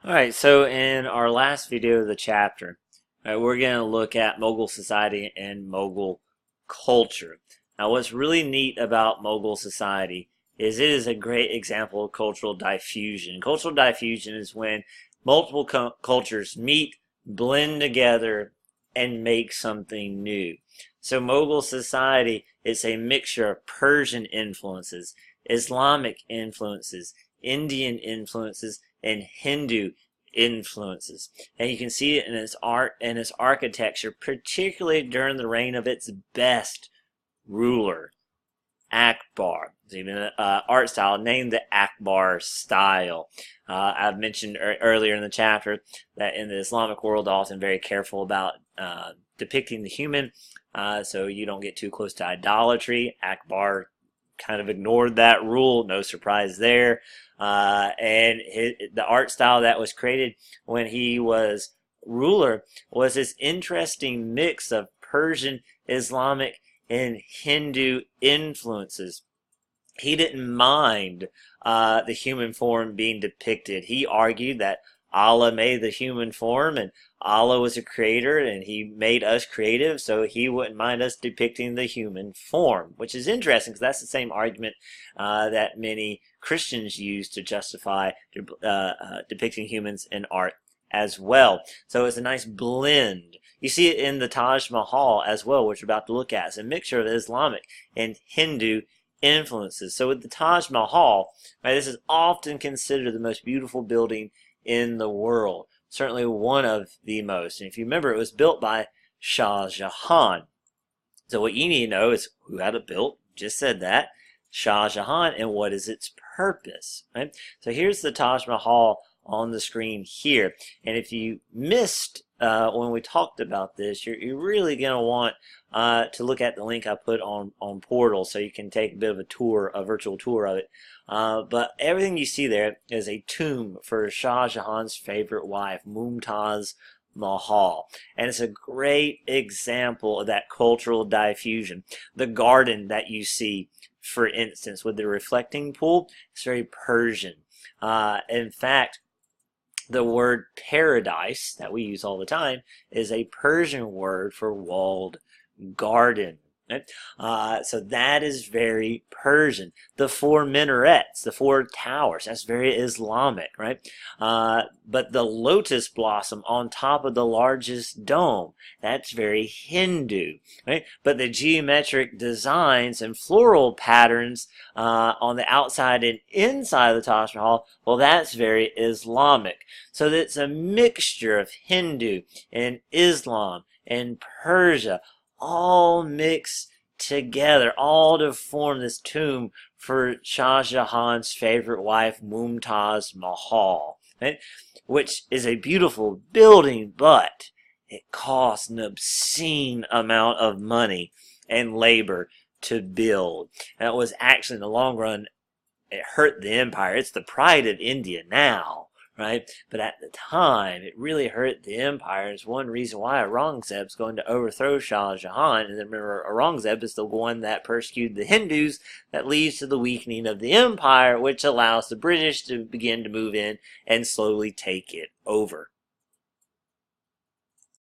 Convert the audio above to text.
Alright, so in our last video of the chapter, we're going to look at Mughal society and Mughal culture. Now, what's really neat about Mughal society is it is a great example of cultural diffusion. Cultural diffusion is when multiple cultures meet, blend together, and make something new. So Mughal society is a mixture of Persian influences, Islamic influences, Indian influences, and Hindu influences. And you can see it in its art and its architecture, particularly during the reign of its best ruler, Akbar. There's even an art style named the Akbar style. I've mentioned earlier in the chapter that in the Islamic world, they're often very careful about depicting the human, so you don't get too close to idolatry. Akbar kind of ignored that rule, no surprise there. The art style that was created when he was ruler was this interesting mix of Persian, Islamic, and Hindu influences. He didn't mind the human form being depicted. He argued that Allah made the human form and Allah was a creator and he made us creative, so he wouldn't mind us depicting the human form, which is interesting because that's the same argument that many Christians use to justify depicting humans in art as well. So it's a nice blend. You see it in the Taj Mahal as well, which we're about to look at. It's a mixture of Islamic and Hindu influences. So with the Taj Mahal, right, this is often considered the most beautiful building in the world. Certainly one of the most. And if you remember, it was built by Shah Jahan. So what you need to know is who had it built. Just said that. Shah Jahan, and what is its purpose, right? So here's the Taj Mahal on the screen here. And if you missed when we talked about this, you're really going to want to look at the link I put on Portal so you can take a bit of a tour, a virtual tour of it. But everything you see there is a tomb for Shah Jahan's favorite wife, Mumtaz Mahal. And it's a great example of that cultural diffusion. The garden that you see, for instance, with the reflecting pool, it's very Persian. In fact, the word paradise that we use all the time is a Persian word for walled garden. Right? So that is very Persian. The four minarets, the four towers, that's very Islamic, right? But the lotus blossom on top of the largest dome, that's very Hindu, right? But the geometric designs and floral patterns on the outside and inside of the Taj Mahal, well, that's very Islamic. So it's a mixture of Hindu and Islam and Persia, all mixed together, all to form this tomb for Shah Jahan's favorite wife, Mumtaz Mahal, right? Which is a beautiful building, but it costs an obscene amount of money and labor to build. And it was actually, in the long run, it hurt the empire. It's the pride of India now, right? But at the time, it really hurt the empire. It's one reason why Aurangzeb's going to overthrow Shah Jahan. And then remember, Aurangzeb is the one that persecuted the Hindus that leads to the weakening of the empire, which allows the British to begin to move in and slowly take it over.